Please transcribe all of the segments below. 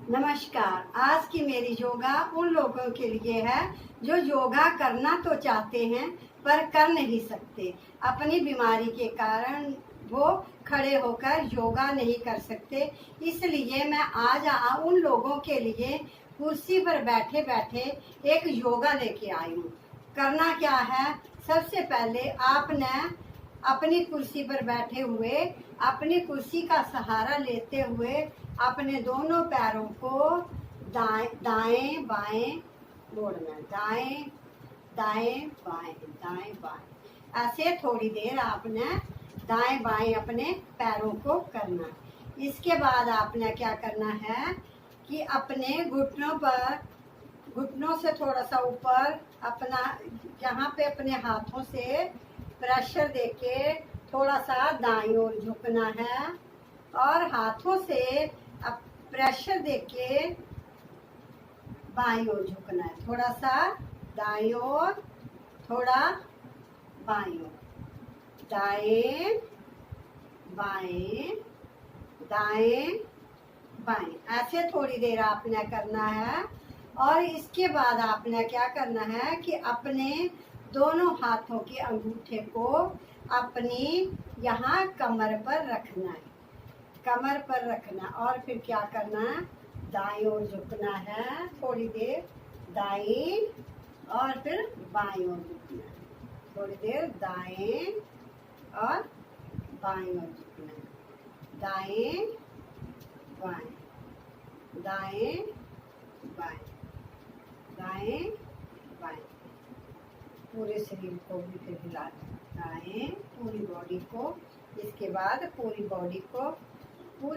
नमस्कार। आज की मेरी योगा उन लोगों के लिए है जो योगा करना तो चाहते हैं पर कर नहीं सकते। अपनी बीमारी के कारण वो खड़े होकर योगा नहीं कर सकते। इसलिए मैं आज उन लोगों के लिए कुर्सी पर बैठे बैठे एक योगा लेके आई हूँ। करना क्या है, सबसे पहले आपने अपनी कुर्सी पर बैठे हुए अपनी कुर्सी का सहारा लेते हुए अपने दोनों पैरों को दाएं दाएं बाएं मोड़ना, दाएं दाएं बाएं दाएं बाएं। ऐसे थोड़ी देर आपने दाएं बाएं अपने पैरों को करना। इसके बाद आपने क्या करना है कि अपने घुटनों से थोड़ा सा ऊपर अपना यहाँ पे अपने हाथों से प्रेशर देके थोड़ा सा दाईं ओर झुकना है और हाथों से अब प्रेशर देके बाईं ओर झुकना है। थोड़ा सा दाईं ओर, थोड़ा बाईं ओर, दाएं बाएं दाएं बाएं। ऐसे थोड़ी देर आपने करना है। और इसके बाद आपने क्या करना है कि अपने दोनों हाथों के अंगूठे को अपनी यहाँ कमर पर रखना है, कमर पर रखना। और फिर क्या करना है, दाईं ओर झुकना है थोड़ी देर, दाईं और फिर बाईं ओर झुकना है थोड़ी देर, दाएं और बाईं ओर झुकना है, दाएं बाएं दाएं बाएं दाएं बाएं। पूरे शरीर को भी फिर हिलाना, दाएं पूरी बॉडी को। इसके बाद पूरी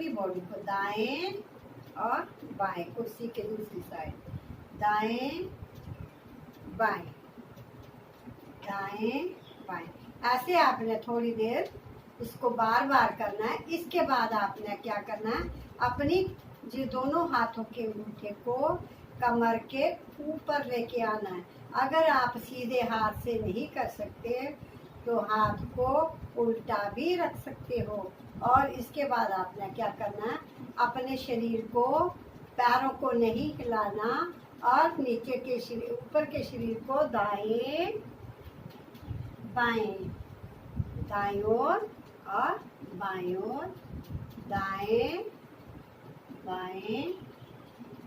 बॉडी को दाएं और बाएं, कुर्सी के दूसरी साइड, दाएं बाएं दाएं बाएं। ऐसे आपने थोड़ी देर इसको बार बार करना है। इसके बाद आपने क्या करना है, अपनी जो दोनों हाथों के अंगूठे को कमर के ऊपर लेके आना है। अगर आप सीधे हाथ से नहीं कर सकते तो हाथ को उल्टा भी रख सकते हो। और इसके बाद आपने क्या करना है, अपने शरीर को, पैरों को नहीं हिलाना और नीचे के शरीर, ऊपर के शरीर को दाएं बाएं, दाईं ओर और बाईं ओर, दाएं बाएं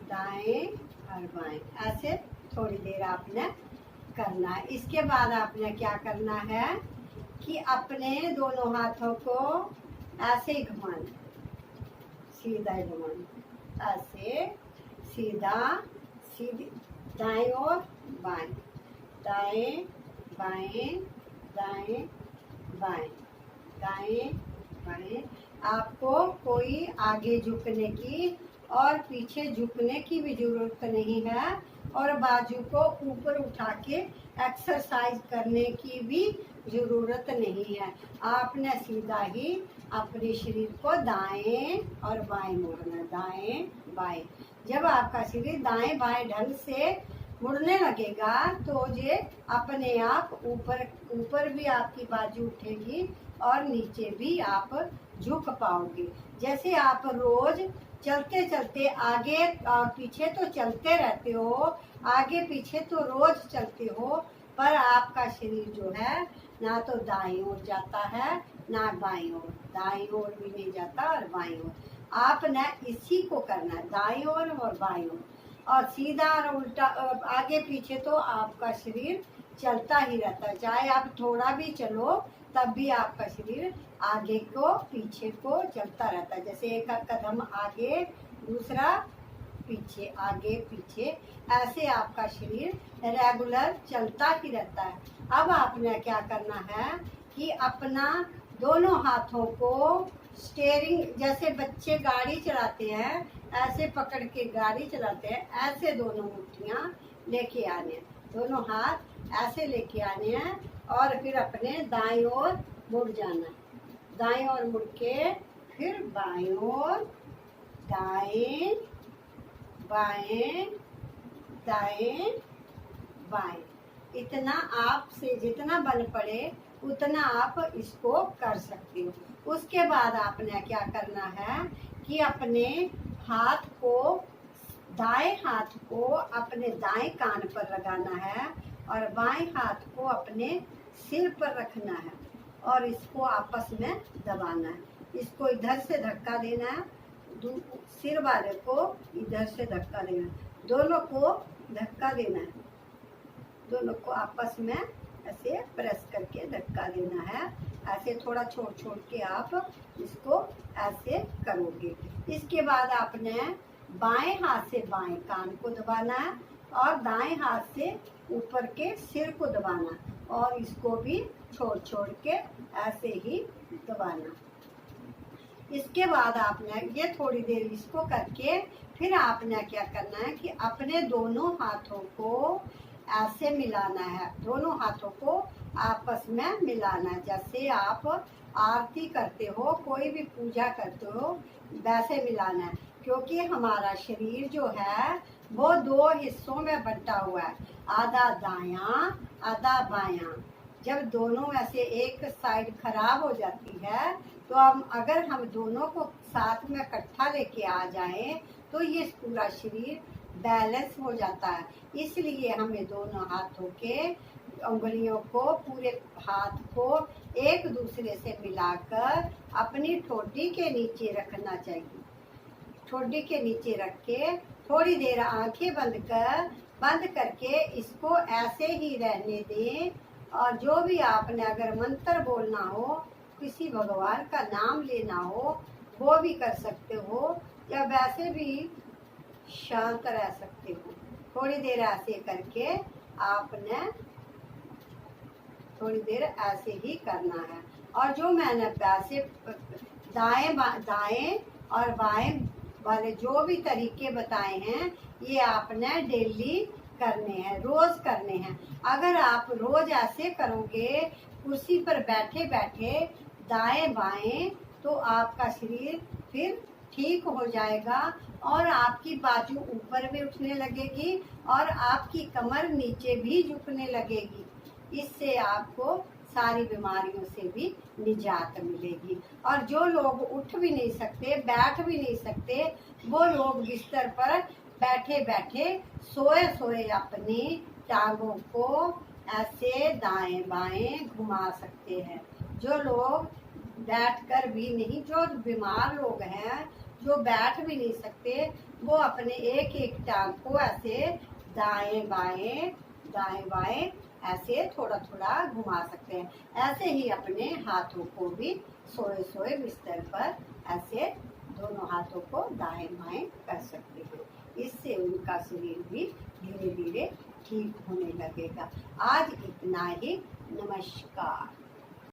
दाएं और बाएं। ऐसे थोड़ी देर आपने करना है। इसके बाद आपने क्या करना है कि अपने दोनों हाथों को ऐसे ही घुमाना, सीधा घुमाना, ऐसे सीधा सीधी, दाएं और बाएं, दाएं बाएं दाएं बाएं दाएं बाएं। आपको कोई आगे झुकने की और पीछे झुकने की भी जरूरत नहीं है और बाजू को ऊपर उठा के एक्सरसाइज करने की भी जरूरत नहीं है। आपने सीधा ही अपने शरीर को दाएं और बाएं मोड़ना, दाएं बाएं। जब आपका शरीर दाएं बाएं ढंग से मुड़ने लगेगा तो ये अपने आप ऊपर भी आपकी बाजू उठेगी और नीचे भी आप झुक पाओगे। जैसे आप रोज चलते चलते आगे और पीछे तो चलते रहते हो, आगे पीछे तो रोज चलते हो, पर आपका शरीर जो है ना तो दाईं ओर जाता है ना बाईं ओर, दाईं ओर भी नहीं जाता और बाईं ओर। आपने इसी को करना है, दाईं ओर और बाईं ओर। और सीधा और उल्टा आगे पीछे तो आपका शरीर चलता ही रहता है। चाहे आप थोड़ा भी चलो तब भी आपका शरीर आगे को पीछे को चलता रहता है। जैसे एक कदम आगे, दूसरा पीछे, आगे पीछे, ऐसे आपका शरीर रेगुलर चलता ही रहता है। अब आपने क्या करना है कि अपना दोनों हाथों को स्टीयरिंग, जैसे बच्चे गाड़ी चलाते हैं ऐसे पकड़ के गाड़ी चलाते हैं, ऐसे दोनों मुट्ठियाँ लेके आने हैं, दोनों हाथ ऐसे लेके आने हैं और फिर अपने दाईं ओर मुड़ जाना है, दाईं ओर मुड़ के फिर बाईं ओर, दाएं बाएं दाएं बाएं। इतना आपसे जितना बल पड़े उतना आप इसको कर सकते हो। उसके बाद आपने क्या करना है कि अपने हाथ को दाएं हाथ को अपने दाएं कान पर लगाना है और बाएं हाथ को अपने सिर पर रखना है और इसको आपस में दबाना है। इसको इधर से धक्का देना है, सिर वाले को इधर से धक्का देना है, दोनों को धक्का देना है, दोनों को आपस में ऐसे प्रेस करके धक्का देना है। ऐसे थोड़ा छोड़ छोड़ के आप इसको ऐसे करोगे। इसके बाद आपने बाएं हाथ से बाएं कान को दबाना है और दाएं हाथ से ऊपर के सिर को दबाना और इसको भी छोड़ छोड़ के ऐसे ही दबाना। इसके बाद आपने ये थोड़ी देर इसको करके फिर आपने क्या करना है कि अपने दोनों हाथों को ऐसे मिलाना है, दोनों हाथों को आपस में मिलाना है। जैसे आप आरती करते हो, कोई भी पूजा करते हो, वैसे मिलाना है। क्योंकि हमारा शरीर जो है वो दो हिस्सों में बंटा हुआ है, आधा दायां आधा बायां। जब दोनों ऐसे एक साइड खराब हो जाती है तो अगर हम दोनों को साथ में इकट्ठा लेके आ जाएं तो ये पूरा शरीर बैलेंस हो जाता है। इसलिए हमें दोनों हाथों के उंगलियों को, पूरे हाथ को एक दूसरे से मिलाकर अपनी ठोडी के नीचे रखना चाहिए। ठोडी के नीचे रख के थोड़ी देर आंखें बंद करके इसको ऐसे ही रहने दें। और जो भी आपने अगर मंत्र बोलना हो, किसी भगवान का नाम लेना हो, वो भी कर सकते हो, या वैसे भी शांत रह सकते हो। थोड़ी देर ऐसे करके आपने थोड़ी देर ऐसे ही करना है। और जो मैंने पैसे दाएं और बाएं वाले जो भी तरीके बताए हैं ये आपने डेली करने हैं, रोज करने हैं। अगर आप रोज ऐसे करोगे कुर्सी पर बैठे बैठे दाएं बाएं, तो आपका शरीर फिर ठीक हो जाएगा और आपकी बाजू ऊपर भी उठने लगेगी और आपकी कमर नीचे भी झुकने लगेगी। इससे आपको सारी बीमारियों से भी निजात मिलेगी। और जो लोग उठ भी नहीं सकते, बैठ भी नहीं सकते, वो लोग बिस्तर पर बैठे बैठे सोए सोए अपनी टांगों को ऐसे दाएं बाएं घुमा सकते हैं। जो लोग बैठकर भी नहीं, जो बीमार लोग हैं जो बैठ भी नहीं सकते, वो अपने एक एक टांग को ऐसे दाएं बाएं ऐसे थोड़ा थोड़ा घुमा सकते हैं। ऐसे ही अपने हाथों को भी सोए सोए बिस्तर पर ऐसे दोनों हाथों को दाएं बाएं कर सकते हैं। इससे उनका शरीर भी धीरे धीरे ठीक होने लगेगा। आज इतना ही। नमस्कार।